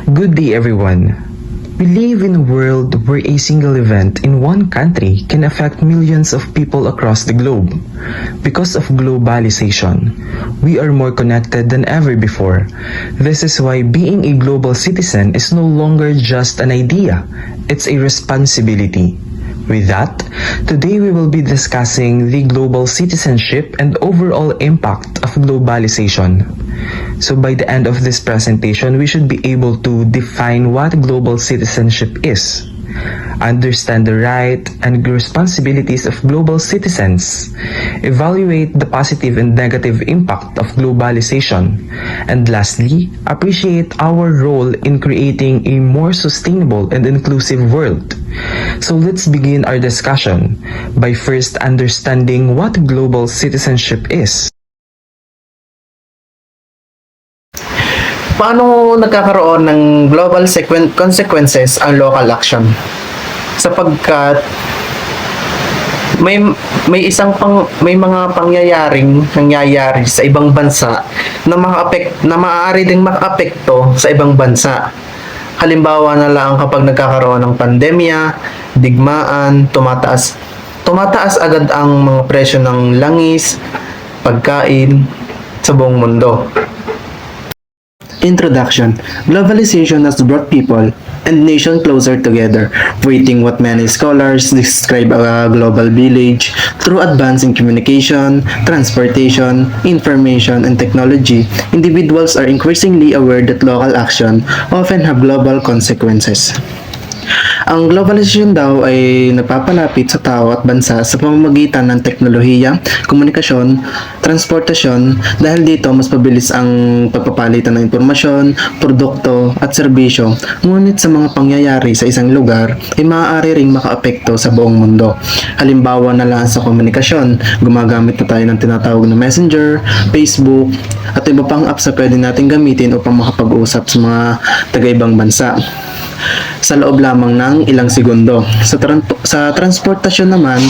Good day, everyone. We live in a world where a single event in one country can affect millions of people across the globe. Because of globalization, we are more connected than ever before. This is why being a global citizen is no longer just an idea, it's a responsibility. With that, today we will be discussing the global citizenship and overall impact of globalization. So by the end of this presentation, we should be able to define what global citizenship is, understand the right and responsibilities of global citizens, evaluate the positive and negative impact of globalization, and lastly, appreciate our role in creating a more sustainable and inclusive world. So let's begin our discussion by first understanding what global citizenship is. Paano nagkakaroon ng global consequences ang local action? Sapagkat may mga pangyayaring nangyayari sa ibang bansa na maaari ding makaapekto sa ibang bansa. Halimbawa na lang kapag nagkakaroon ng pandemya, digmaan, tumataas agad ang mga presyo ng langis, pagkain sa buong mundo. Introduction. Globalization has brought people and nations closer together, creating what many scholars describe a global village. Through advance in communication, transportation, information, and technology, individuals are increasingly aware that local action often have global consequences. Ang globalization daw ay napapalapit sa tao at bansa sa pamamagitan ng teknolohiya, komunikasyon, transportasyon. Dahil dito mas pabilis ang pagpapalitan ng impormasyon, produkto at serbisyo. Ngunit sa mga pangyayari sa isang lugar ay maaari ring makaapekto sa buong mundo. Halimbawa na lang sa komunikasyon, gumagamit na tayo ng tinatawag na Messenger, Facebook at iba pang apps na pwede natin gamitin upang makapag-usap sa mga taga-ibang bansa sa loob lamang ng ilang segundo. Sa transportasyon naman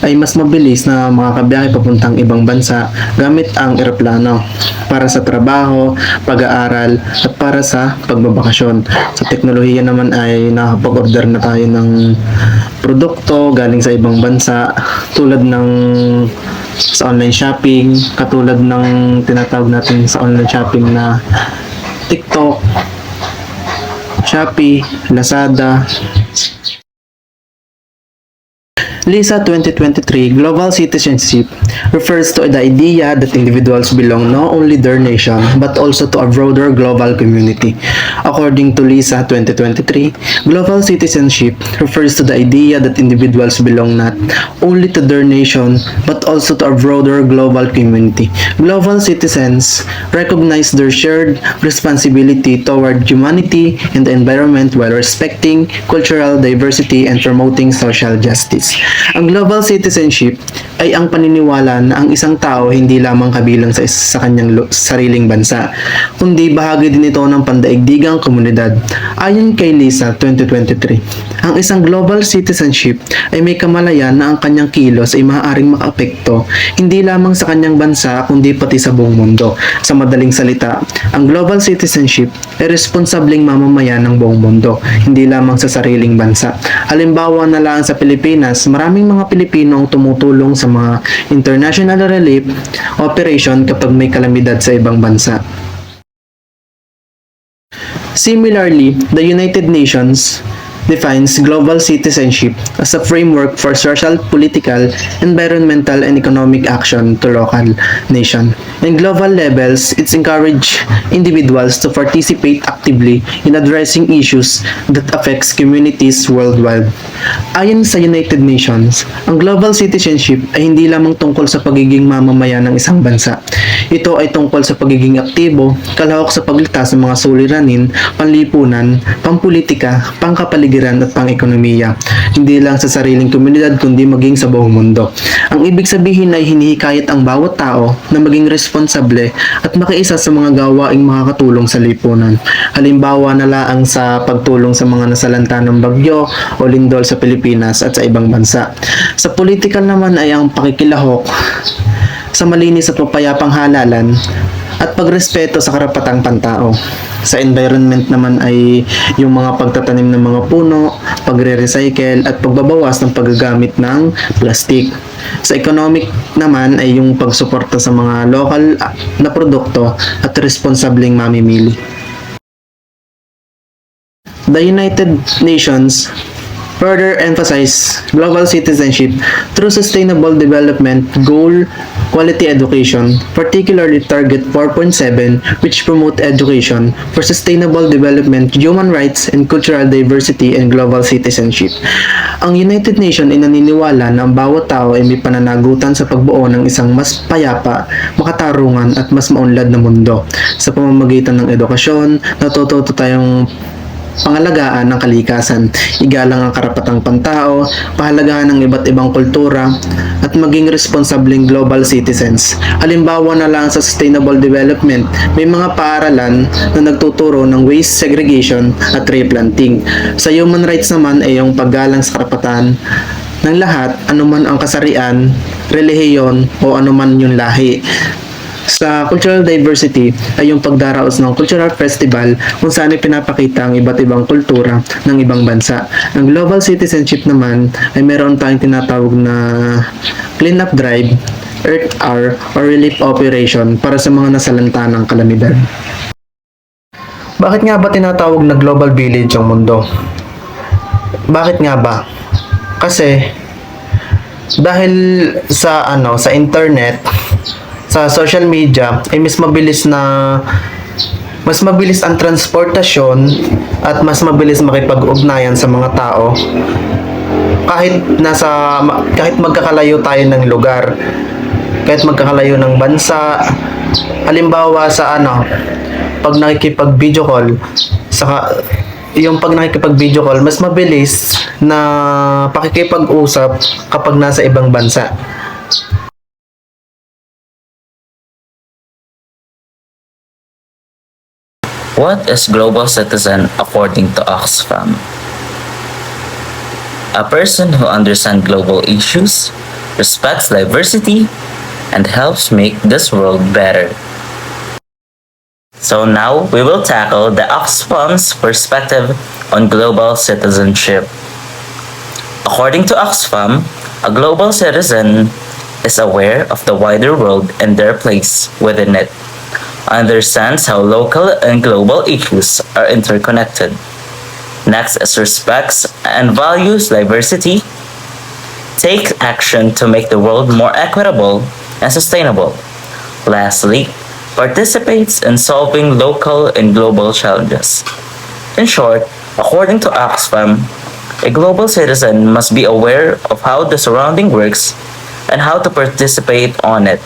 ay mas mabilis na makakabiyahe papuntang ibang bansa gamit ang eroplano para sa trabaho, pag-aaral at para sa pagbabakasyon. Sa teknolohiya naman ay nakapag-order na tayo ng produkto galing sa ibang bansa tulad ng sa online shopping, katulad ng tinatawag natin sa online shopping na TikTok, Shopee, Lazada. LISA 2023 Global Citizenship refers to the idea that individuals belong not only their nation but also to a broader global community. According to LISA 2023, global citizenship refers to the idea that individuals belong not only to their nation but also to a broader global community. Global citizens recognize their shared responsibility toward humanity and the environment while respecting cultural diversity and promoting social justice. Ang global citizenship ay ang paniniwala na ang isang tao hindi lamang kabilang sa kanyang sariling bansa, kundi bahagi din ito ng pandaigdigang komunidad. Ayon kay LISA 2023, ang isang global citizenship ay may kamalayan na ang kanyang kilos ay maaaring makaapekto hindi lamang sa kanyang bansa kundi pati sa buong mundo. Sa madaling salita, ang global citizenship ay responsableng mamamayan ng buong mundo, hindi lamang sa sariling bansa. Halimbawa na lang sa Pilipinas, maraming mga Pilipino ang tumutulong sa mga international relief operation kapag may kalamidad sa ibang bansa. Similarly, the United Nations defines global citizenship as a framework for social, political, environmental, and economic action to local nation. In global levels, it encourages individuals to participate actively in addressing issues that affects communities worldwide. Ayon sa United Nations, ang global citizenship ay hindi lamang tungkol sa pagiging mamamayan ng isang bansa. Ito ay tungkol sa pagiging aktibo, kalahok sa pagligtas ng mga suliranin, panlipunan, pampolitika, pangkapaligiran at pang-ekonomiya, hindi lang sa sariling komunidad kundi maging sa buong mundo. Ang ibig sabihin ay hinihikayat ang bawat tao na maging responsable at makiisa sa mga gawaing makakatulong sa lipunan. Halimbawa na lang sa pagtulong sa mga nasalanta ng bagyo o lindol sa Pilipinas at sa ibang bansa. Sa political naman ay ang pakikilahok sa malinis at mapayapang halalan at pagrespeto sa karapatang pantao. Sa environment naman ay yung mga pagtatanim ng mga puno, pagre-recycle at pagbabawas ng paggagamit ng plastic. Sa economic naman ay yung pagsuporta sa mga local na produkto at responsableng mamimili. The United Nations further emphasize global citizenship through Sustainable Development Goal Quality Education, particularly Target 4.7, which promote education for sustainable development, human rights, and cultural diversity and global citizenship. Ang United Nations ay naniniwala na ang bawat tao ay may pananagutan sa pagbuo ng isang mas payapa, makatarungan at mas maunlad na mundo. Sa pamamagitan ng edukasyon, natututo tayong pangalagaan ng kalikasan, igalang ang karapatang pantao, pahalagahan ng iba't ibang kultura, at maging responsableng global citizens. Halimbawa na lang sa sustainable development, may mga paaralan na nagtuturo ng waste segregation at tree planting. Sa human rights naman ay yung paggalang sa karapatan ng lahat, anuman ang kasarian, relihiyon o anuman yung lahi. Sa cultural diversity ay yung pagdaraos ng cultural festival kung saan ay pinapakita ang iba't ibang kultura ng ibang bansa. Ang global citizenship naman ay meron tayong tinatawag na cleanup drive, Earth Hour, or relief operation para sa mga nasalanta ng kalamidad. Bakit nga ba tinatawag na global village ang mundo? Bakit nga ba? Kasi dahil sa sa internet, sa social media ay mas mabilis ang transportasyon at mas mabilis makipag-ugnayan sa mga tao kahit magkakalayo tayo ng lugar, kahit magkakalayo ng bansa. Halimbawa sa pag nakikipag-video call, mas mabilis na pakikipag-usap kapag nasa ibang bansa. What is global citizen according to Oxfam? A person who understands global issues, respects diversity, and helps make this world better. So now we will tackle the Oxfam's perspective on global citizenship. According to Oxfam, a global citizen is aware of the wider world and their place within it, understands how local and global issues are interconnected. Next is respects and values diversity, takes action to make the world more equitable and sustainable. Lastly, participates in solving local and global challenges. In short, according to Oxfam, a global citizen must be aware of how the surrounding works and how to participate on it.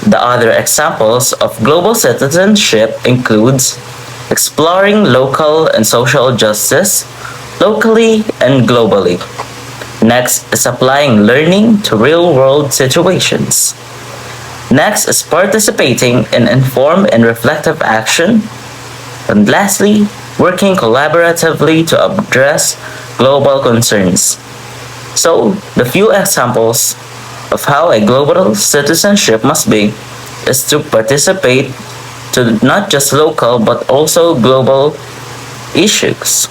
The other examples of global citizenship includes exploring local and social justice locally and globally. Next is applying learning to real-world situations. Next is participating in informed and reflective action. And lastly, working collaboratively to address global concerns. So, the few examples of how a global citizenship must be is to participate to not just local but also global issues.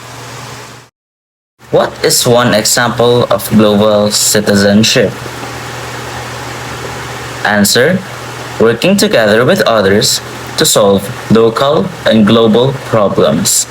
What is one example of global citizenship? Answer: working together with others to solve local and global problems.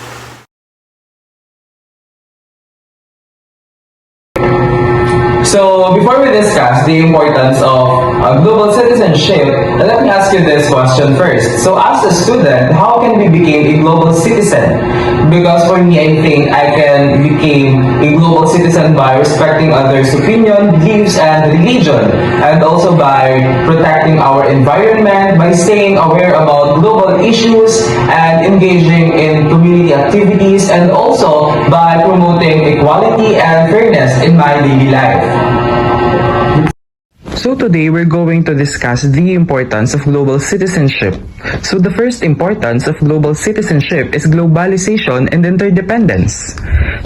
So, before we discuss the importance of global citizenship, let me ask you this question first. So, as a student, how can we become a global citizen? Because for me, I think I can become a global citizen by respecting others' opinion, beliefs, and religion, and also by protecting our environment, by staying aware about global issues, and engaging in community activities, and also by promoting equality and fairness in my daily life. So today we're going to discuss the importance of global citizenship. So the first importance of global citizenship is globalization and interdependence.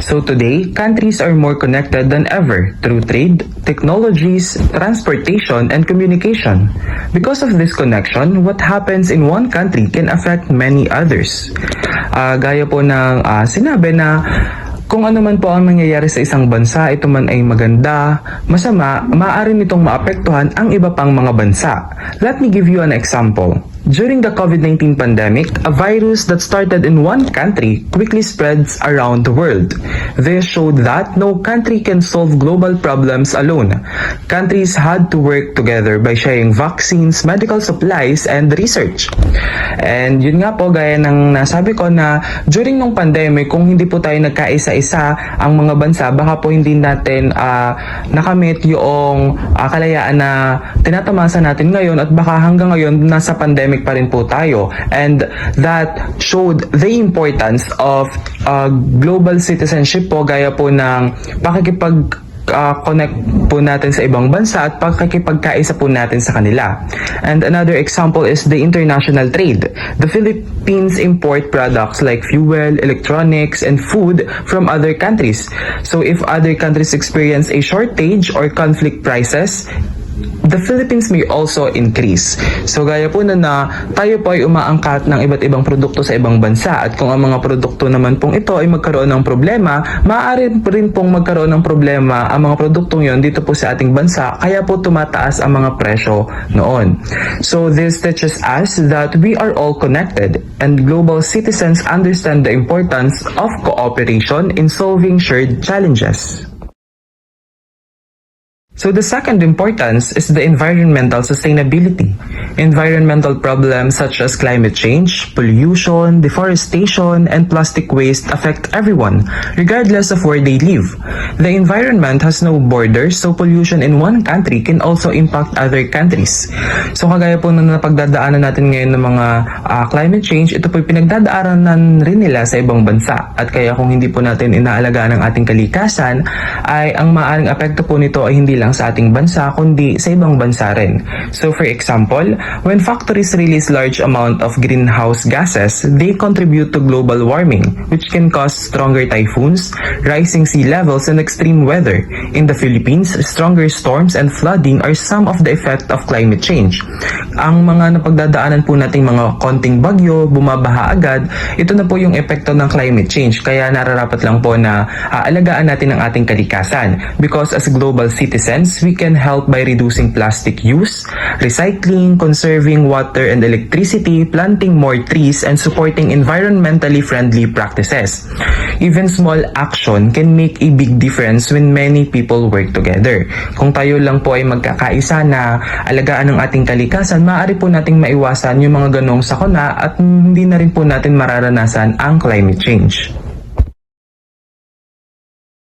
So today, countries are more connected than ever through trade, technologies, transportation, and communication. Because of this connection, what happens in one country can affect many others. Gaya po ng sinabi na kung ano man po ang nangyayari sa isang bansa, ito man ay maganda, masama, maaari nitong maapektuhan ang iba pang mga bansa. Let me give you an example. During the COVID-19 pandemic, a virus that started in one country quickly spreads around the world. This showed that no country can solve global problems alone. Countries had to work together by sharing vaccines, medical supplies, and research. And yun nga po, gaya ng nasabi ko na during nung pandemic, kung hindi po tayo nagkaisa-isa ang mga bansa, baka po hindi natin nakamit yung kalayaan na tinatamasa natin ngayon at baka hanggang ngayon nasa pandemic pa rin po tayo. And that showed the importance of global citizenship po, gaya po ng connect po natin sa ibang bansa at pakikipagkaisa po natin sa kanila. And another example is the international trade. The Philippines import products like fuel, electronics, and food from other countries. So if other countries experience a shortage or conflict prices, the Philippines may also increase. So gaya po na tayo po ay umaangkat ng iba't ibang produkto sa ibang bansa at kung ang mga produkto naman pong ito ay magkaroon ng problema, maaari rin pong magkaroon ng problema ang mga produktong yon dito po sa ating bansa, kaya po tumataas ang mga presyo noon. So this teaches us that we are all connected and global citizens understand the importance of cooperation in solving shared challenges. So the second importance is the environmental sustainability. Environmental problems such as climate change, pollution, deforestation, and plastic waste affect everyone, regardless of where they live. The environment has no borders, so pollution in one country can also impact other countries. So kagaya po na napagdadaanan natin ngayon ng mga climate change, ito po pinagdadaanan rin nila sa ibang bansa. At kaya kung hindi po natin inaalagaan ang ating kalikasan, ay ang maaaring apekto po nito ay hindi lang sa ating bansa kundi sa ibang bansa rin. So for example, when factories release large amount of greenhouse gases, they contribute to global warming, which can cause stronger typhoons, rising sea levels, and extreme weather. In the Philippines, stronger storms and flooding are some of the effect of climate change. Ang mga napagdadaanan po nating mga konting bagyo, bumabaha agad, ito na po yung epekto ng climate change. Kaya nararapat lang po na alagaan natin ang ating kalikasan because as global citizens, we can help by reducing plastic use, recycling, conserving water and electricity, planting more trees, and supporting environmentally friendly practices. Even small action can make a big difference when many people work together. Kung tayo lang po ay magkakaisa na alagaan ang ating kalikasan, maaari po nating maiwasan yung mga ganong sakuna at hindi na rin po natin mararanasan ang climate change.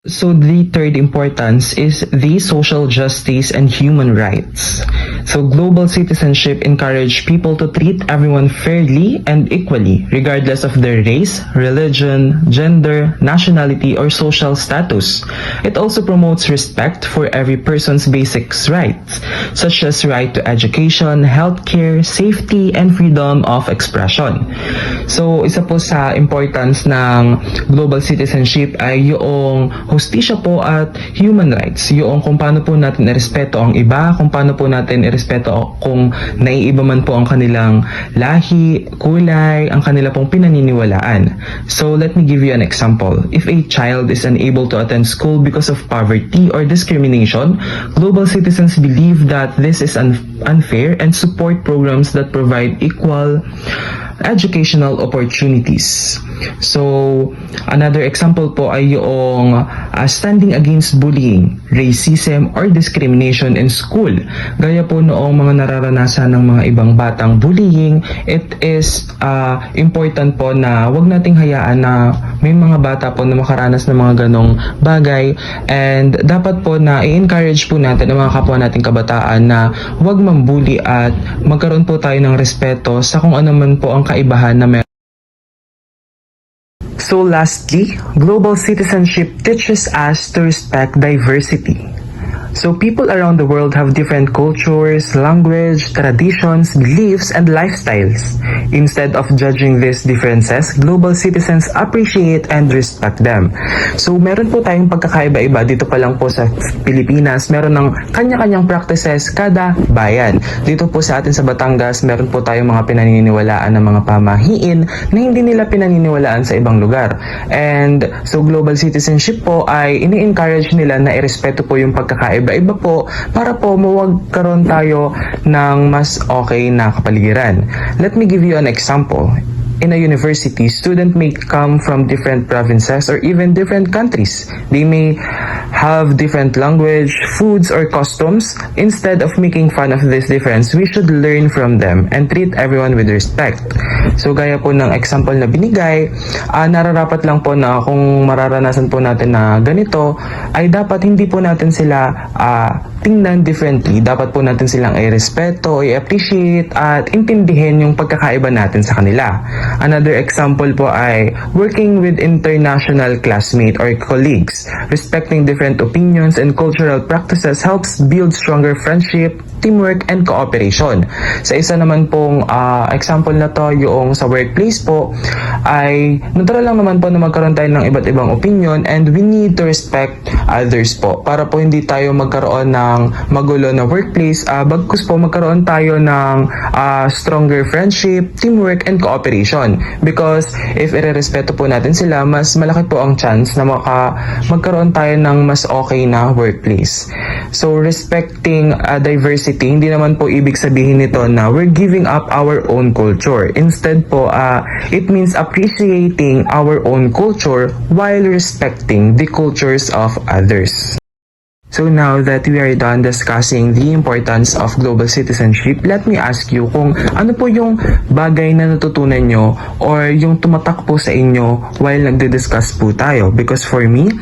So the third importance is the social justice and human rights. So global citizenship encourage people to treat everyone fairly and equally, regardless of their race, religion, gender, nationality, or social status. It also promotes respect for every person's basic rights, such as right to education, healthcare, safety, and freedom of expression. So isa po sa importance ng global citizenship ay yung hustisya po at human rights. Yung kung paano po natin irespeto ang iba, kung paano po natin irespeto kung naiiba man po ang kanilang lahi, kulay, ang kanila pong pinaniniwalaan. So let me give you an example. If a child is unable to attend school because of poverty or discrimination, global citizens believe that this is unfair and support programs that provide equal educational opportunities. So, another example po ay yung standing against bullying, racism, or discrimination in school. Gaya po noong mga nararanasan ng mga ibang batang bullying, it is important po na wag nating hayaan na may mga bata po na makaranas ng mga ganong bagay, and dapat po na i-encourage po natin ang mga kapwa nating kabataan na wag mambully at magkaroon po tayo ng respeto sa kung ano man po ang kaibahan na meron. So lastly, global citizenship teaches us to respect diversity. So people around the world have different cultures, language, traditions, beliefs, and lifestyles. Instead of judging these differences, global citizens appreciate and respect them. So meron po tayong pagkakaiba-iba dito pa lang po sa Pilipinas. Meron ng kanya-kanyang practices kada bayan. Dito po sa atin sa Batangas, meron po tayong mga pinaniniwalaan ng mga pamahiin na hindi nila pinaniniwalaan sa ibang lugar. And so global citizenship po ay ini-encourage nila na irespeto po yung pagkakaiba-iba po para po mawagkaroon tayo ng mas okay na kapaligiran. Let me give you an example. In a university, students may come from different provinces or even different countries. They may have different language, foods, or customs. Instead of making fun of this difference, we should learn from them and treat everyone with respect. So gaya po ng example na binigay, nararapat lang po na kung mararanasan po natin na ganito, ay dapat hindi po natin sila tingnan differently. Dapat po natin silang i-respeto, i-appreciate, at intindihin yung pagkakaiba natin sa kanila. Another example po ay working with international classmates or colleagues. Respecting different opinions and cultural practices helps build stronger friendship, teamwork, and cooperation. Sa isa naman pong example na to, yung sa workplace po, ay natural lang naman po na magkaroon tayo ng iba't ibang opinion, and we need to respect others po para po hindi tayo magkaroon ng magulo na workplace, bagkus po magkaroon tayo ng stronger friendship, teamwork, and cooperation. Because if irerespeto po natin sila, mas malaki po ang chance na magkaroon tayo ng mas okay na workplace. So respecting diversity, hindi naman po ibig sabihin nito na we're giving up our own culture. Instead po, it means appreciating our own culture while respecting the cultures of others. So now that we are done discussing the importance of global citizenship, let me ask you kung ano po yung bagay na natutunan nyo or yung tumatak po sa inyo while nagdi-discuss po tayo. Because for me,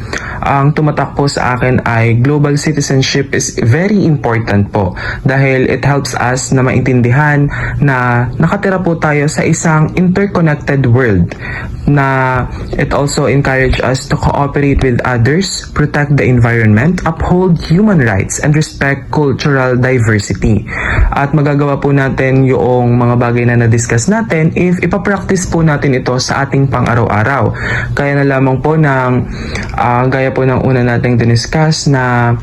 ang tumatak po sa akin ay global citizenship is very important po dahil it helps us na maintindihan na nakatira po tayo sa isang interconnected world, na it also encourage us to cooperate with others, protect the environment, uphold human rights, and respect cultural diversity. At magagawa po natin yung mga bagay na na-discuss natin if ipapractice po natin ito sa ating pang-araw-araw. Kaya na lamang po ng gaya po ng una nating diniscuss na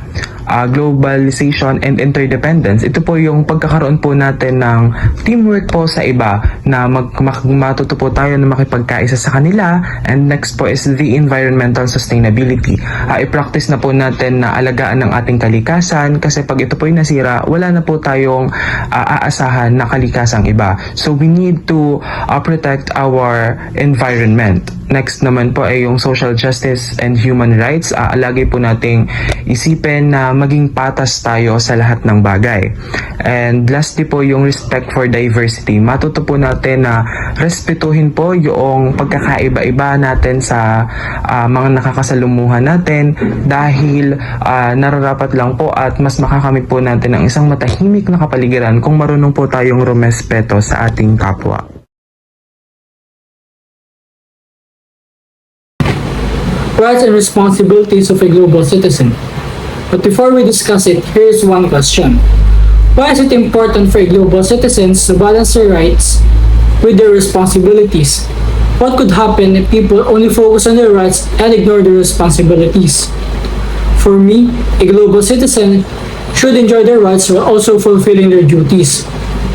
globalization and interdependence. Ito po yung pagkakaroon po natin ng teamwork po sa iba na matuto po tayo na makipagkaisa sa kanila. And next po is the environmental sustainability. I-practice na po natin na alagaan ng ating kalikasan kasi pag ito po yung nasira, wala na po tayong aasahan na kalikasang iba. So we need to protect our environment. Next naman po ay yung social justice and human rights. Lagi po nating isipin na maging patas tayo sa lahat ng bagay. And lastly po yung respect for diversity. Matuto po natin na respetuhin po yung pagkakaiba-iba natin sa mga nakakasalumuhan natin dahil nararapat lang po at mas makakamit po natin ang isang matahimik na kapaligiran kung marunong po tayong rumespeto sa ating kapwa. Rights and responsibilities of a global citizen. But before we discuss it, here's one question. Why is it important for a global citizens to balance their rights with their responsibilities? What could happen if people only focus on their rights and ignore their responsibilities? For me, a global citizen should enjoy their rights while also fulfilling their duties.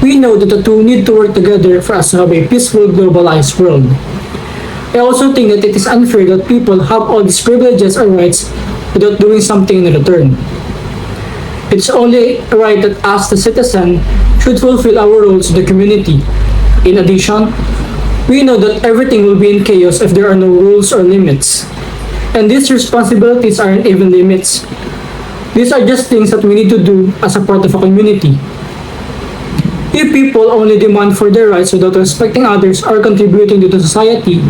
We know that the two need to work together for us to have a peaceful, globalized world. I also think that it is unfair that people have all these privileges or rights without doing something in return. It's only right that us, the citizen, should fulfill our roles in the community. In addition, we know that everything will be in chaos if there are no rules or limits. And these responsibilities aren't even limits. These are just things that we need to do as a part of a community. If people only demand for their rights without respecting others or contributing to the society,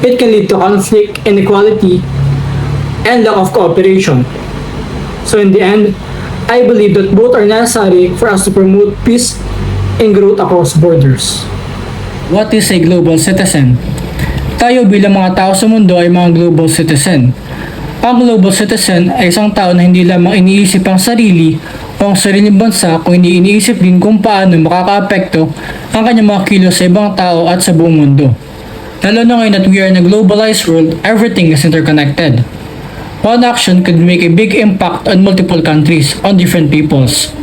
it can lead to conflict, inequality, and lack of cooperation. So in the end, I believe that both are necessary for us to promote peace and growth across borders. What is a global citizen? Tayo bilang mga tao sa mundo ay mga global citizen. Ang global citizen ay isang tao na hindi lamang iniisip ang sarili o ang sariling bansa, kung hindi iniisip din kung paano makakaapekto ang kanyang mga kilos sa ibang tao at sa buong mundo. Lalo na ngayon that we are in a globalized world, everything is interconnected. One action could make a big impact on multiple countries, on different peoples.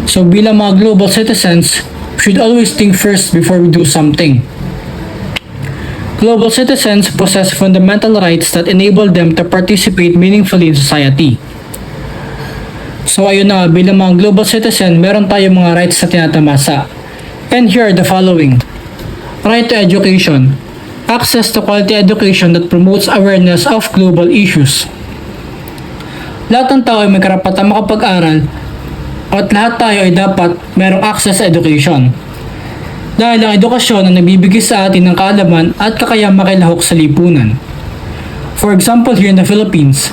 So bilang mga global citizens, we should always think first before we do something. Global citizens possess fundamental rights that enable them to participate meaningfully in society. So ayun na, bilang mga global citizen, meron tayong mga rights na tinatamasa. And here are the following. Right to education. Access to quality education that promotes awareness of global issues. Lahat ng tao ay may karapatang makapag-aral at lahat tayo ay dapat merong access sa education. Dahil ang edukasyon ang nagbibigay sa atin ng kaalaman at kakayang makilahok sa lipunan. For example, here in the Philippines,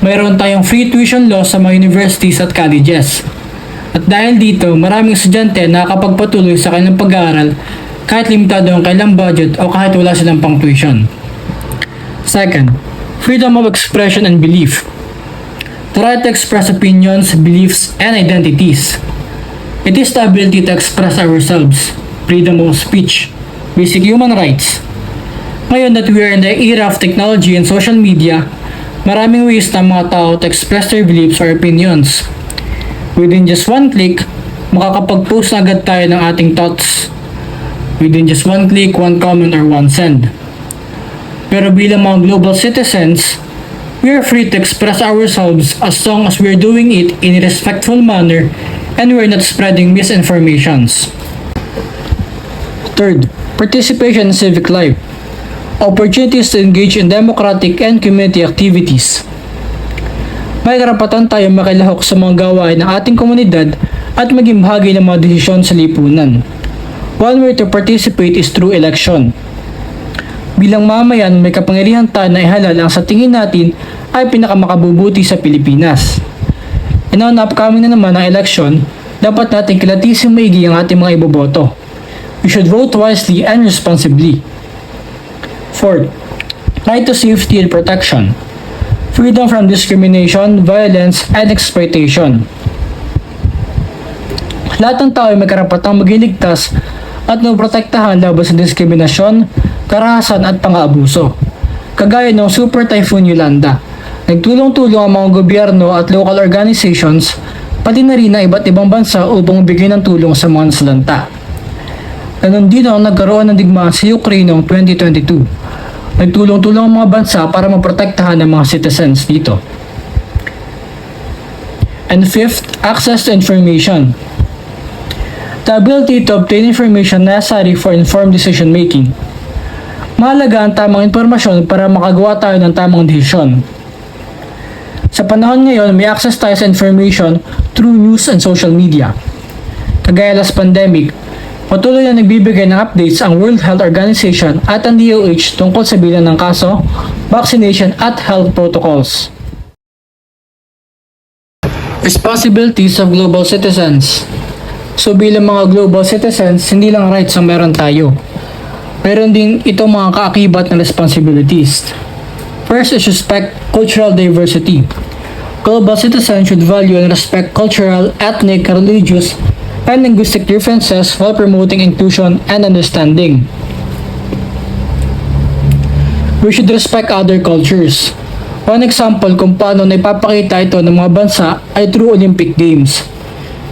mayroon tayong free tuition law sa mga universities at colleges. At dahil dito, maraming estudyante na nakakapagpatuloy sa kanilang pag-aaral kahit limitado ang kailang budget o kahit wala silang pang tuition. Second, freedom of expression and belief. The right to express opinions, beliefs, and identities. It is the ability to express ourselves, freedom of speech, basic human rights. Ngayon that we are in the era of technology and social media, maraming ways ng mga tao to express their beliefs or opinions. Within just one click, makakapag-post na agad tayo ng ating thoughts. Within just one click, one comment, or one send. Pero bilang mga global citizens, we are free to express ourselves as long as we are doing it in a respectful manner and we are not spreading misinformations. Third, participation in civic life. Opportunities to engage in democratic and community activities. May karapatan tayong makilahok sa mga gawain ng ating komunidad at maging bahagi ng mga desisyon sa lipunan. One way to participate is through election. Bilang mamayan, may kapangyarihan tayo na ihalal ang sa tingin natin ay pinakamakabubuti sa Pilipinas. E now na upcoming na naman ang election, dapat natin kilatisin maigi ang ating mga iboboto. We should vote wisely and responsibly. Fourth, right to safety and protection. Freedom from discrimination, violence, and exploitation. Lahat ng tao ay may karapatang magliligtas at maprotektahan laban sa diskriminasyon, karahasan at pang-aabuso. Kagaya ng Super Typhoon Yolanda, nagtulong-tulong ang mga gobyerno at local organizations, pati na rin ang iba't ibang bansa upang bigay ng tulong sa mga nasalanta. Ganon din ang nagkaroon ng digmaan sa Ukraine noong 2022. Nagtulong-tulong ang mga bansa para maprotektahan ng mga citizens dito. And fifth, access to information. The ability to obtain information necessary for informed decision making. Mahalaga ang tamang impormasyon para makagawa tayo ng tamang desisyon. Sa panahon ngayon, may access tayo sa information through news and social media. Kagaya last pandemic, patuloy na nagbibigay ng updates ang World Health Organization at ang DOH tungkol sa bilang ng kaso, vaccination at health protocols. Responsibilities of global citizens. So bilang mga global citizens, hindi lang rights ang meron tayo. Meron din itong mga kaakibat na responsibilities. First is respect cultural diversity. Global citizens should value and respect cultural, ethnic, religious, and linguistic differences while promoting inclusion and understanding. We should respect other cultures. One example kung paano naipapakita ito ng mga bansa ay through Olympic Games.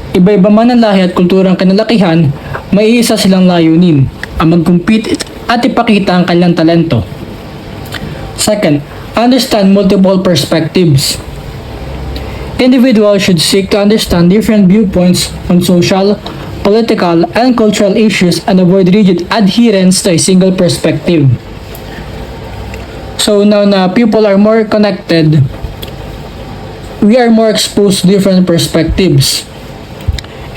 Iba-iba man ang lahi at kulturang kinalakihan, may isa silang layunin, ang mag-compete at ipakita ang kanilang talento. Second, understand multiple perspectives. Individuals should seek to understand different viewpoints on social, political, and cultural issues and avoid rigid adherence to a single perspective. So now na people are more connected, we are more exposed to different perspectives.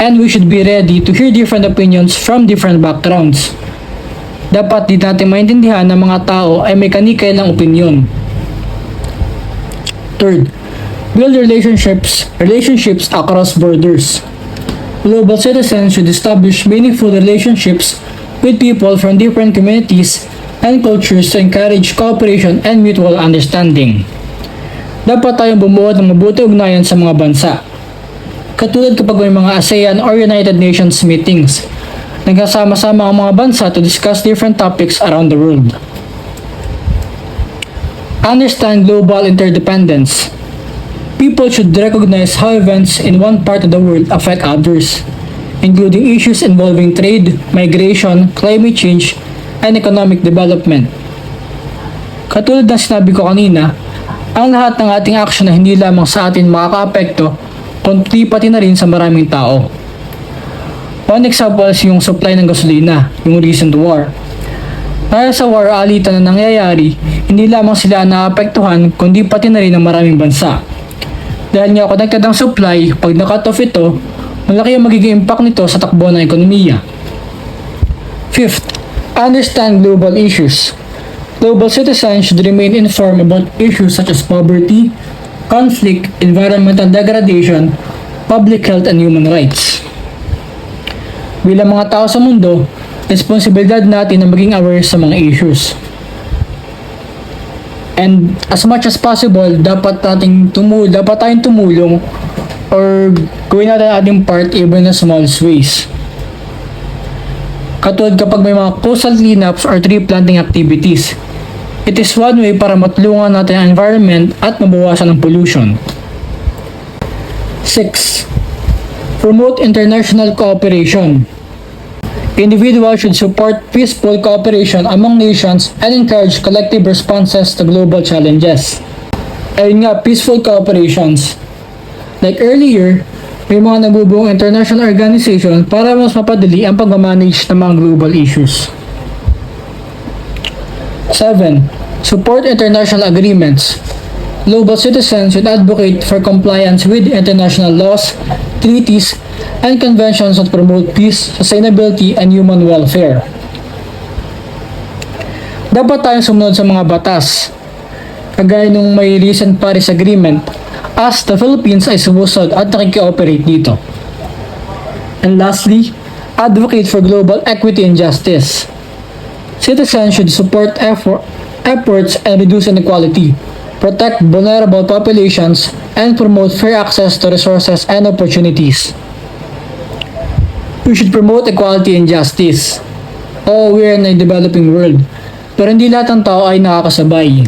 And we should be ready to hear different opinions from different backgrounds. Dapat di natin maintindihan na mga tao ay may kanikailang opinion. Third, build relationships across borders. Global citizens should establish meaningful relationships with people from different communities and cultures to encourage cooperation and mutual understanding. dapat tayong bumuo ng mabuti ugnayan sa mga bansa. Katulad kapag may mga ASEAN or United Nations meetings, nagkasama-sama ang mga bansa to discuss different topics around the world. Understand global interdependence. People should recognize how events in one part of the world affect others, including issues involving trade, migration, climate change, and economic development. Katulad ng sinabi ko kanina, ang lahat ng ating aksyon na hindi lamang sa atin makakaapekto, kundi pati na rin sa maraming tao. One example is yung supply ng gasolina, yung recent war. Dahil sa war alitan na nangyayari, hindi lamang sila naapektuhan, kundi pati na rin ng maraming bansa. Dahil nga connected ang supply, pag na-cut off ito, malaki ang magiging impact nito sa takbo ng ekonomiya. Fifth, understand global issues. Global citizens should remain informed about issues such as poverty, conflict, environmental degradation, public health, and human rights. Bilang mga tao sa mundo, responsibilidad natin na maging aware sa mga issues. And as much as possible, dapat tayong tumulong or gawin natin ating part even in the smallest ways. Katulad kapag may mga coastal cleanups or tree planting activities, it is one way para matulungan natin ang environment at mabawasan ang pollution. 6. Promote international cooperation. Individuals should support peaceful cooperation among nations and encourage collective responses to global challenges. Ayun nga, peaceful cooperations. Like earlier, may mga nabubuong international organization para mas mapadali ang pag-manage ng mga global issues. 7. Support international agreements. Global citizens should advocate for compliance with international laws, treaties, and conventions that promote peace, sustainability, and human welfare. Dapat tayong sumunod sa mga batas, kagaya nung may recent Paris Agreement, as the Philippines ay sumusod at nakikioperate dito. And lastly, advocate for global equity and justice. Citizens should support efforts and reduce inequality, protect vulnerable populations, and promote fair access to resources and opportunities. We should promote equality and justice. Oo, we're in a developing world, pero hindi lahat ng tao ay nakakasabay.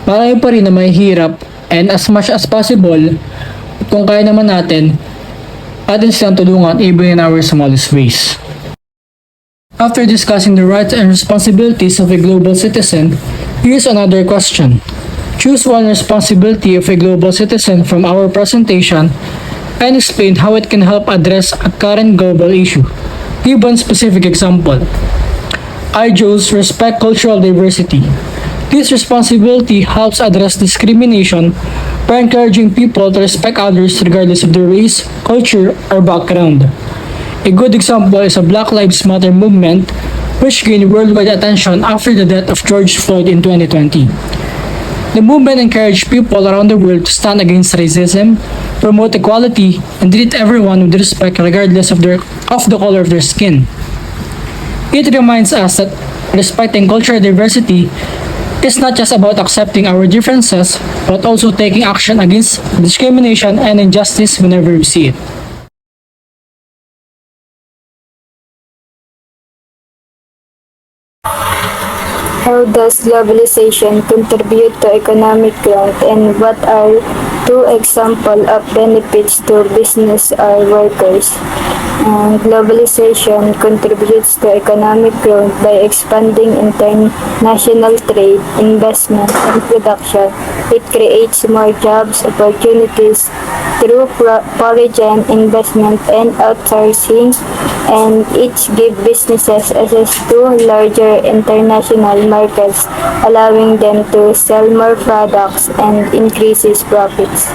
Marami pa rin na may hirap, and as much as possible, kung kaya naman natin, atin silang tulungan even in our smallest ways. After discussing the rights and responsibilities of a global citizen, here's another question. Choose one responsibility of a global citizen from our presentation and explain how it can help address a current global issue. Give one specific example. I chose respect cultural diversity. This responsibility helps address discrimination by encouraging people to respect others regardless of their race, culture, or background. A good example is a Black Lives Matter movement which gained worldwide attention after the death of George Floyd in 2020. The movement encouraged people around the world to stand against racism, promote equality, and treat everyone with respect regardless of the color of their skin. It reminds us that respecting cultural diversity is not just about accepting our differences, but also taking action against discrimination and injustice whenever we see it. How does globalization contribute to economic growth, and what are two examples of benefits to business or workers? Globalization contributes to economic growth by expanding international trade, investment, and production. It creates more jobs opportunities through foreign investment and outsourcing, and it gives businesses access to larger international markets, allowing them to sell more products and increases profits.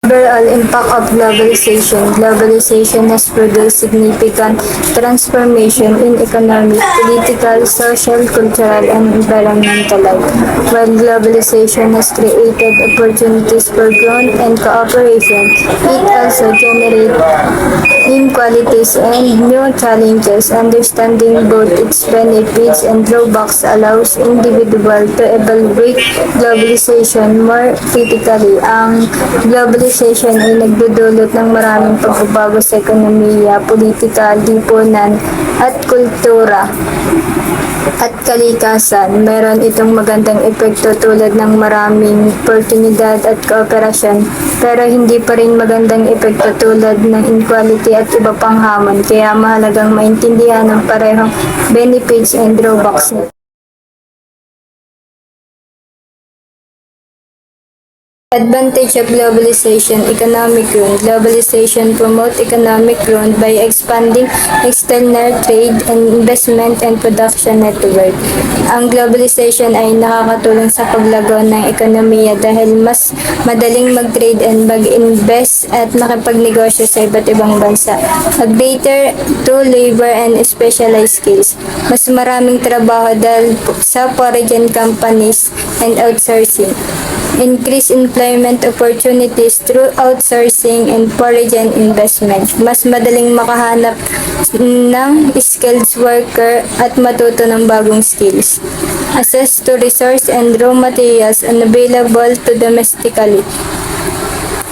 Overall impact of globalization. Globalization has produced significant transformation in economic, political, social, cultural, and environmental life. While globalization has created opportunities for growth and cooperation, it inequalities, and new challenges. Understanding both its benefits and drawbacks allows individual to evaluate globalization more critically. Ang globalization ay nagdudulot ng maraming pagbabago sa ekonomiya, politika, lipunan, at kultura at kalikasan. Meron itong magandang epekto tulad ng maraming oportunidad at kooperasyon, pero hindi pa rin magandang epekto tulad ng inequality at iba pang hamon, kaya mahalagang maintindihan ang parehong benefits and drawbacks nito. Advantage of globalization, economic growth. Globalization promotes economic growth by expanding external trade and investment and production network. Ang globalization ay nakakatulong sa paglago ng ekonomiya dahil mas madaling mag-trade and mag-invest at makipagnegosyo sa iba't ibang bansa. A greater to labor and specialized skills. Mas maraming trabaho dahil sa foreign companies and outsourcing. Increase employment opportunities through outsourcing and foreign investment. Mas madaling makahanap ng skilled worker at matuto ng bagong skills. Access to resource and raw materials unavailable to domestically.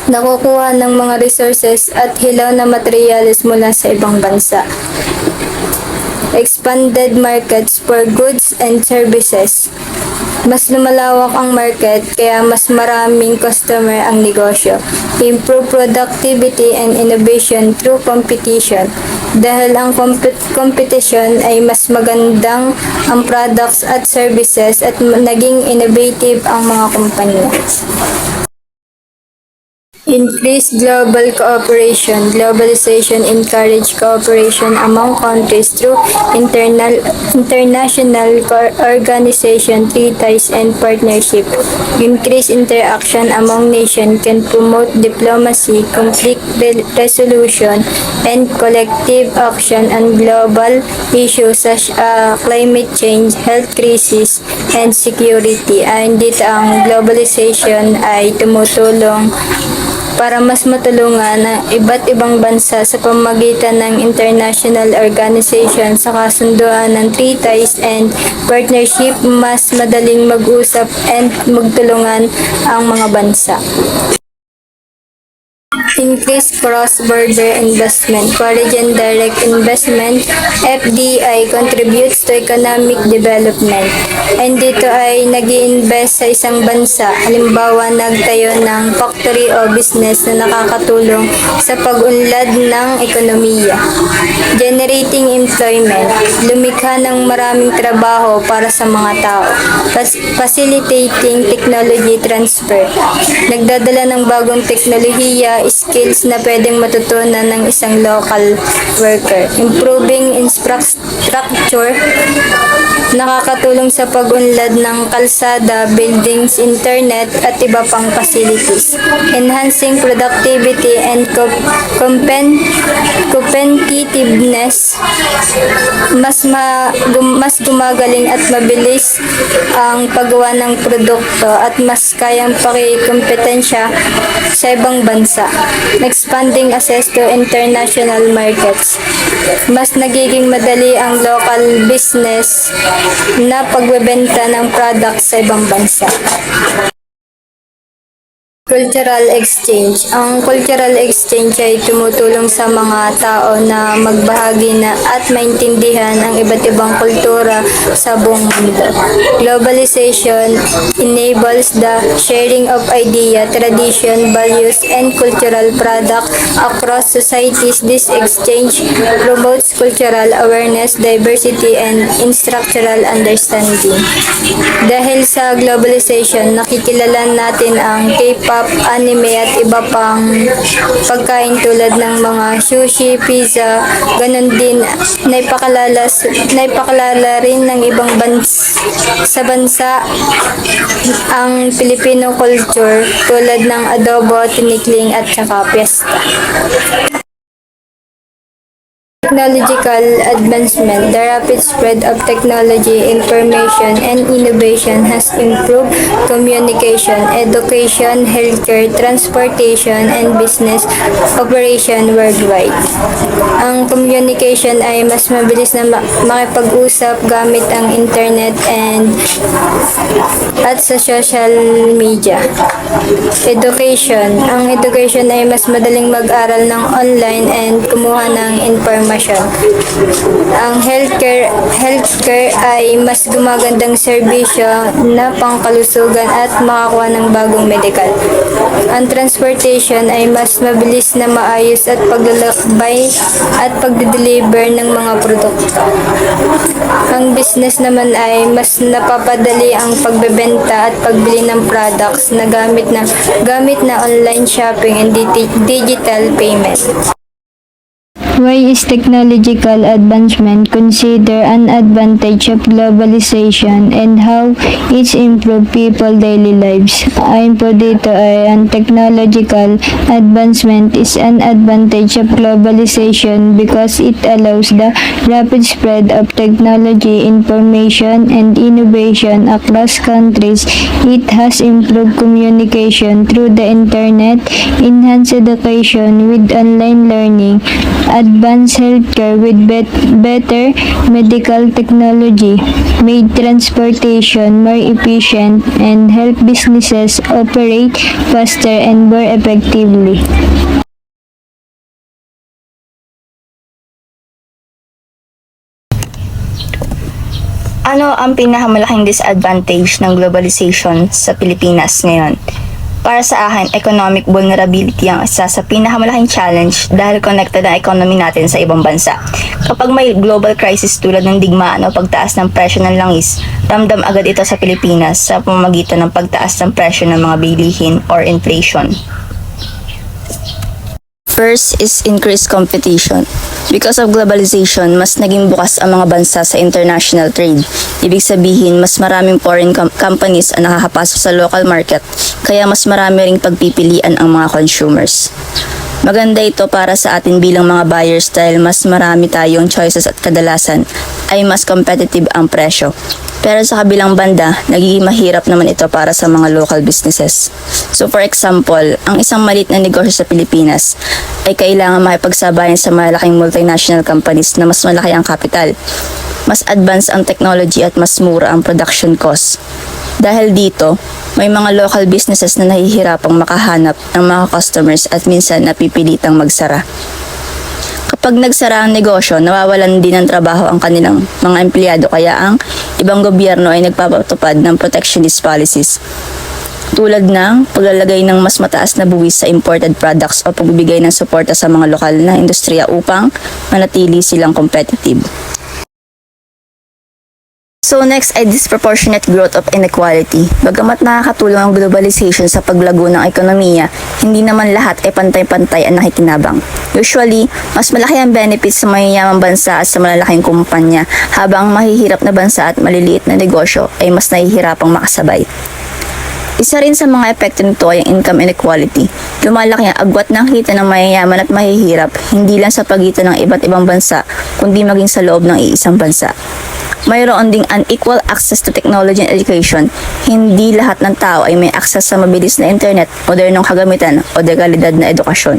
Nakukuha ng mga resources at hilaw na materyales mula sa ibang bansa. Expanded markets for goods and services. Mas lumalawak ang market kaya mas maraming customer ang negosyo. Improve productivity and innovation through competition. Dahil ang competition ay mas magandang ang products at services at naging innovative ang mga kumpanya. Increase global cooperation. Globalization encourage cooperation among countries through international organization, treaties, and partnership. Increase interaction among nations can promote diplomacy, conflict resolution, and collective action on global issues such as climate change, health crisis, and security. Dito ang globalization ay tumutulong para mas matulungan ang iba't ibang bansa sa pamamagitan ng international organization sa kasunduan ng treaties and partnership. Mas madaling mag-usap and magtulungan ang mga bansa. Increase cross-border investment. Foreign direct investment, FDI, contributes to economic development. And dito ay nag-i-invest sa isang bansa. Halimbawa, nagtayo ng factory o business na nakakatulong sa pag-unlad ng ekonomiya. Generating employment. Lumikha ng maraming trabaho para sa mga tao. Facilitating technology transfer. Nagdadala ng bagong teknolohiya, skills na pwedeng matutunan ng isang local worker. Improving infrastructure, nakakatulong sa pag-unlad ng kalsada, buildings, internet, at iba pang facilities. Enhancing productivity and competitiveness, mas gumagaling at mabilis ang paggawa ng produkto at mas kayang pakikompetensya sa ibang bansa. Expanding access to international markets. Mas nagiging madali ang local business na pagbebenta ng products sa ibang bansa. Cultural exchange. Ang cultural exchange ay tumutulong sa mga tao na magbahagi na at maintindihan ang iba't ibang kultura sa buong mundo. Globalization enables the sharing of idea, tradition, values, and cultural product across societies. This exchange promotes cultural awareness, diversity, and structural understanding. Dahil sa globalization, nakikilala natin ang K-pop, anime at iba pang pagkain tulad ng mga sushi, pizza. Ganon din naipakilala rin ng ibang bansa ang Filipino culture tulad ng adobo, tinikling at saka piyesta. Technological advancement, the rapid spread of technology, information, and innovation has improved communication, education, healthcare, transportation, and business operation worldwide. Ang communication ay mas mabilis na makipag-usap gamit ang internet at sa social media. Education. Ang education ay mas madaling mag-aral ng online and kumuha ng information. Ang healthcare ay mas gumagandang serbisyo na pangkalusugan at makakuha ng bagong medical. Ang transportation ay mas mabilis na maayos at paglalakbay at pagde-deliver ng mga produkto. Ang business naman ay mas napapadali ang pagbebenta at pagbili ng products na gamit na online shopping and digital payment. Why is technological advancement considered an advantage of globalization and how it's improved people's daily lives? Ayon po dito ay ang technological advancement is an advantage of globalization because it allows the rapid spread of technology, information, and innovation across countries. It has improved communication through the internet, enhanced education with online learning, advanced healthcare with better medical technology, made transportation more efficient, and help businesses operate faster and more effectively. Ano ang pinakamalaking disadvantage ng globalization sa Pilipinas ngayon? Para sa akin, economic vulnerability ang isa sa pinakamalaking challenge dahil connected ang economy natin sa ibang bansa. Kapag may global crisis tulad ng digmaan o pagtaas ng presyo ng langis, ramdam agad ito sa Pilipinas sa pamamagitan ng pagtaas ng presyo ng mga bilihin or inflation. First is increased competition. Because of globalization, mas naging bukas ang mga bansa sa international trade. Ibig sabihin, mas maraming foreign companies ang nakakapasok sa local market, kaya mas marami ring pagpipilian ang mga consumers. Maganda ito para sa atin bilang mga buyers dahil mas marami tayong choices at kadalasan ay mas competitive ang presyo. Pero sa kabilang banda, nagiging mahirap naman ito para sa mga local businesses. So for example, ang isang maliit na negosyo sa Pilipinas ay kailangan makipagsabayan sa malaking multinational companies na mas malaki ang kapital. Mas advanced ang technology at mas mura ang production cost. Dahil dito, may mga local businesses na nahihirapang makahanap ng mga customers at minsan napipilitang magsara. Kapag nagsara ang negosyo, nawawalan din ng trabaho ang kanilang mga empleyado kaya ang ibang gobyerno ay nagpapatupad ng protectionist policies tulad ng paglalagay ng mas mataas na buwis sa imported products o pagbibigay ng suporta sa mga lokal na industriya upang manatili silang competitive. So next ay disproportionate growth of inequality. Bagamat nakakatulong ang globalization sa paglago ng ekonomiya, hindi naman lahat ay pantay-pantay ang nakikinabang. Usually, mas malaki ang benefits sa mayayamang bansa at sa malalaking kumpanya, habang mahihirap na bansa at maliliit na negosyo ay mas nahihirapang makasabay. Isa rin sa mga epekto nito ay ang income inequality. Lumalaki ang agwat ng kita ng mayayaman at mahihirap, hindi lang sa pagitan ng iba't ibang bansa, kundi maging sa loob ng iisang bansa. Mayroon ding unequal access to technology and education. Hindi lahat ng tao ay may access sa mabilis na internet, modernong kagamitan o dekalidad na edukasyon.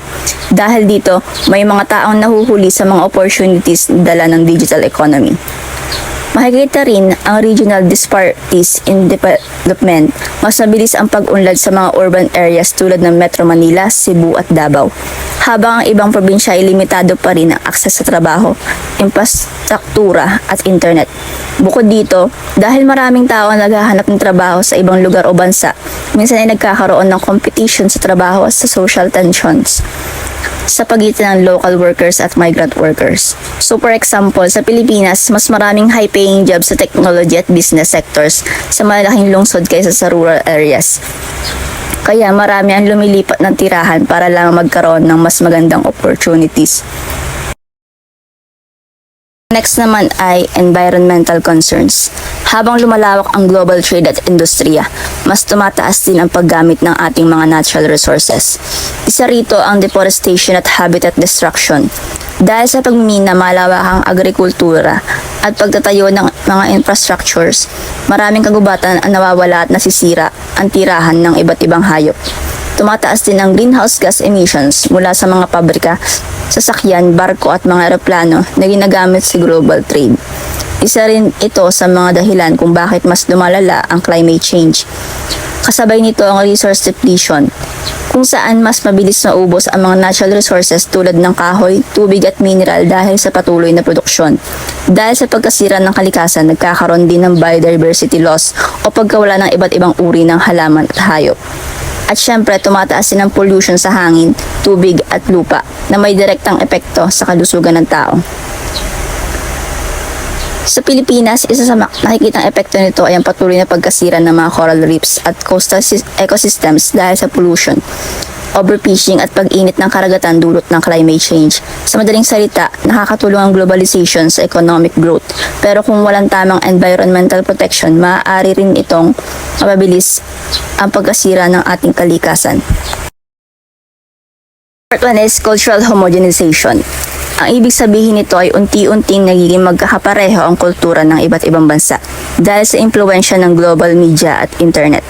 Dahil dito, may mga taong nahuhuli sa mga opportunities dala ng digital economy. Makikita rin ang regional disparities in development. Mas mabilis ang pag-unlad sa mga urban areas tulad ng Metro Manila, Cebu at Davao. Habang ang ibang probinsya ay limitado pa rin ang akses sa trabaho, infrastruktura at internet. Bukod dito, dahil maraming tao ang naghahanap ng trabaho sa ibang lugar o bansa, minsan ay nagkakaroon ng competition sa trabaho at sa social tensions sa pagitan ng local workers at migrant workers. So for example, sa Pilipinas, mas maraming high-paying jobs sa technology at business sectors sa malalaking lungsod kaysa sa rural areas. Kaya marami ang lumilipat ng tirahan para lang magkaroon ng mas magandang opportunities. Next naman ay environmental concerns. Habang lumalawak ang global trade at industriya, mas tumataas din ang paggamit ng ating mga natural resources. Isa rito ang deforestation at habitat destruction. Dahil sa pagmimina malawakang agrikultura at pagtatayo ng mga infrastructures, maraming kagubatan ang nawawala at nasisira ang tirahan ng iba't ibang hayop. Tumataas din ang greenhouse gas emissions mula sa mga pabrika, sasakyan, barko at mga eroplano na ginagamit sa global trade. Isa rin ito sa mga dahilan kung bakit mas lumalala ang climate change. Kasabay nito ang resource depletion, kung saan mas mabilis maubos ang mga natural resources tulad ng kahoy, tubig at mineral dahil sa patuloy na produksyon. Dahil sa pagkasira ng kalikasan, nagkakaroon din ng biodiversity loss o pagkawala ng iba't ibang uri ng halaman at hayop. At syempre, tumataas din ang pollution sa hangin, tubig at lupa na may direktang epekto sa kalusugan ng tao. Sa Pilipinas, isa sa nakikitang epekto nito ay ang patuloy na pagkasira ng mga coral reefs at coastal ecosystems dahil sa pollution, overfishing at pag-init ng karagatan dulot ng climate change. Sa madaling salita, nakakatulong ang globalization sa economic growth. Pero kung walang tamang environmental protection, maaari rin itong mapabilis ang pagkasira ng ating kalikasan. Part 1 is cultural homogenization. Ang ibig sabihin nito ay unti-unting nagiging magkakapareho ang kultura ng iba't ibang bansa dahil sa impluwensya ng global media at internet.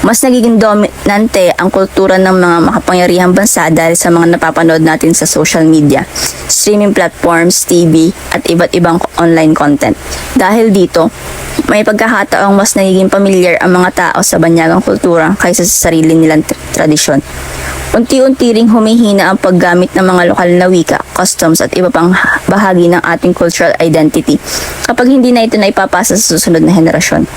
Mas nagiging dominante ang kultura ng mga makapangyarihang bansa dahil sa mga napapanood natin sa social media, streaming platforms, TV, at iba't ibang online content. Dahil dito, may pagkakataong mas nagiging familiar ang mga tao sa banyagang kultura kaysa sa sarili nilang tradisyon. Unti-unti ring humihina ang paggamit ng mga lokal na wika, customs at iba pang bahagi ng ating cultural identity kapag hindi na ito naipapasa sa susunod na henerasyon.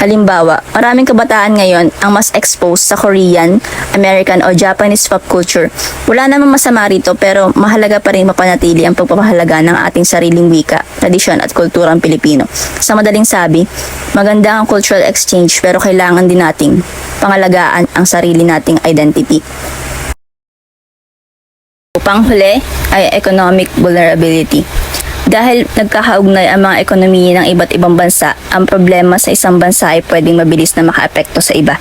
Halimbawa, maraming kabataan ngayon ang mas exposed sa Korean, American o Japanese pop culture. Wala namang masama rito pero mahalaga pa rin mapanatili ang pagpapahalaga ng ating sariling wika, tradisyon at kulturang Pilipino. Sa madaling sabi, maganda ang cultural exchange pero kailangan din nating pangalagaan ang sarili nating identity. Panghuli ay economic vulnerability. Dahil nagkakaugnay ang mga ekonomiya ng iba't ibang bansa, ang problema sa isang bansa ay pwedeng mabilis na makaapekto sa iba.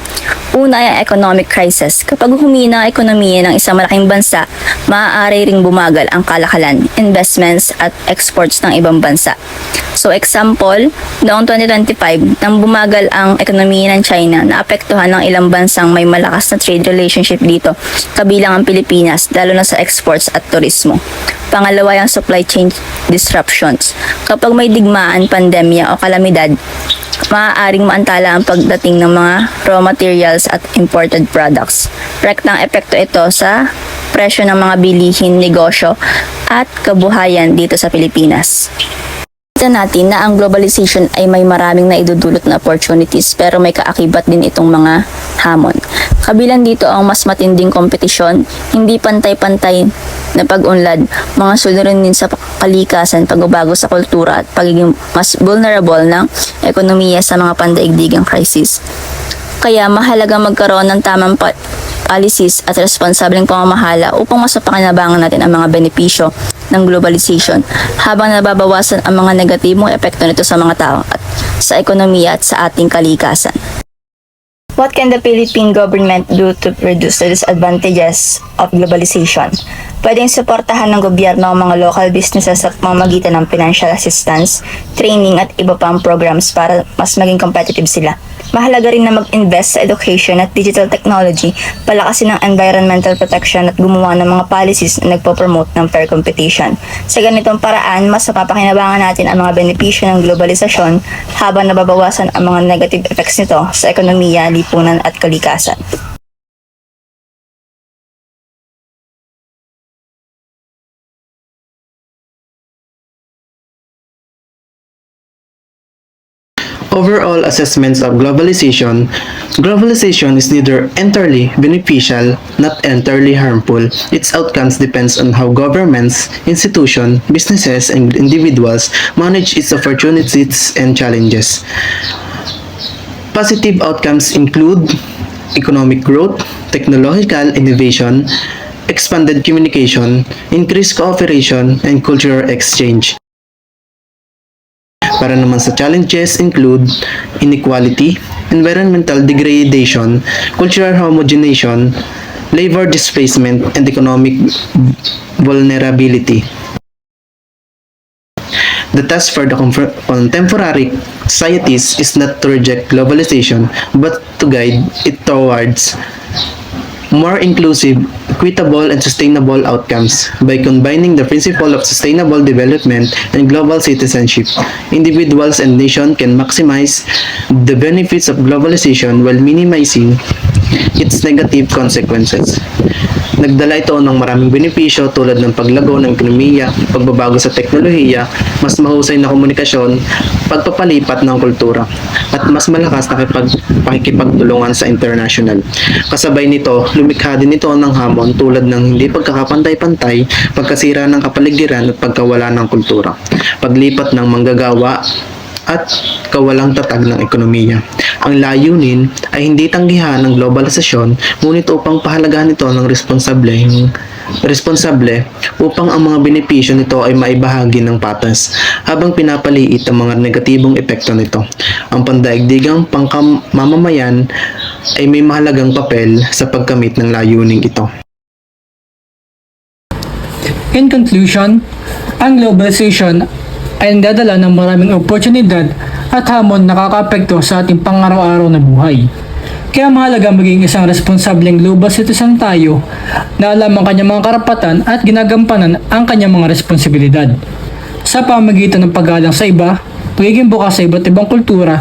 Una ay ang economic crisis. Kapag humina ang ekonomiya ng isang malaking bansa, maaari ring bumagal ang kalakalan, investments at exports ng ibang bansa. So example, noong 2025, nang bumagal ang ekonomiya ng China, naapektuhan ng ilang bansang may malakas na trade relationship dito, kabilang ang Pilipinas, lalo na sa exports at turismo. Pangalawa yung supply chain disruptions. Kapag may digmaan, pandemya o kalamidad, maaaring maantala ang pagdating ng mga raw materials at imported products. Rektang epekto ito sa presyo ng mga bilihin, negosyo at kabuhayan dito sa Pilipinas. Kita natin na ang globalization ay may maraming naidudulot na opportunities pero may kaakibat din itong mga hamon. Kabilang dito ang mas matinding kompetisyon, hindi pantay-pantay na pag-unlad, mga suliranin sa kalikasan, pagbabago sa kultura at pagiging mas vulnerable ng ekonomiya sa mga pandaigdigang crisis. Kaya mahalaga magkaroon ng tamang policies at responsableng pamamahala upang mas mapakinabangan natin ang mga benepisyo ng globalization habang nababawasan ang mga negatibong epekto nito sa mga tao at sa ekonomiya at sa ating kalikasan. What can the Philippine government do to reduce the disadvantages of globalization? Pwedeng suportahan ng gobyerno ang mga local businesses sa pamamagitan ng financial assistance, training at iba pang programs para mas maging competitive sila. Mahalaga rin na mag-invest sa education at digital technology, palakasin ng environmental protection at gumawa ng mga policies na nagpo-promote ng fair competition. Sa ganitong paraan, mas mapapakinabangan natin ang mga benepisyo ng globalisasyon habang nababawasan ang mga negative effects nito sa ekonomiya, lipunan at kalikasan. Overall assessments of globalization is neither entirely beneficial, not entirely harmful. Its outcomes depends on how governments, institutions, businesses, and individuals manage its opportunities and challenges. Positive outcomes include economic growth, technological innovation, expanded communication, increased cooperation, and cultural exchange. Para naman sa challenges include inequality, environmental degradation, cultural homogenization, labor displacement, and economic vulnerability. The task for the contemporary societies is not to reject globalization, but to guide it towards more inclusive, equitable, and sustainable outcomes. By combining the principle of sustainable development and global citizenship, individuals and nations can maximize the benefits of globalization while minimizing its negative consequences. Nagdala ito ng maraming benepisyo tulad ng paglago ng ekonomiya, pagbabago sa teknolohiya, mas mahusay na komunikasyon, pagpapalipat ng kultura, at mas malakas na pakikipagtulungan sa international. Kasabay nito, lumikha din ito ng hamon tulad ng hindi pagkakapantay-pantay, pagkasira ng kapaligiran at pagkawala ng kultura, paglipat ng manggagawa, at kawalang tatag ng ekonomiya. Ang layunin ay hindi tanggihan ng globalisasyon, ngunit upang pahalagahan ito ng responsable upang ang mga benepisyo nito ay maibahagi ng patas habang pinapaliit ang mga negatibong epekto nito. Ang pandaigdigang pangkamamamayan ay may mahalagang papel sa pagkamit ng layuning ito. In conclusion, ang globalization ay nagdadala ng maraming oportunidad at hamon na nakakaapekto sa ating pang-araw-araw na buhay. Kaya mahalaga maging isang responsableng global citizen tayo na alam ang kanyang mga karapatan at ginagampanan ang kanyang mga responsibilidad. Sa pamamagitan ng paggalang sa iba, pagiging bukas sa iba't ibang kultura,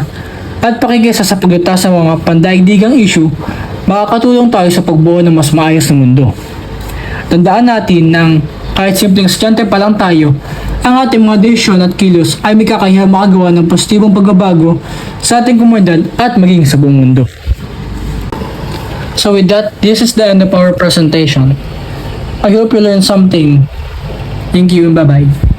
at pakikisa sa paglutas sa mga pandaigdigang issue, makakatulong tayo sa pagbuo ng mas maayos na mundo. Tandaan natin nang kahit simpleng estudyante pa lang tayo, ang ating mga desisyon at kilos ay may kakayahang makagawa ng positibong pagbabago sa ating komunidad at maging sa buong mundo. So with that, this is the end of our presentation. I hope you learned something. Thank you and bye-bye.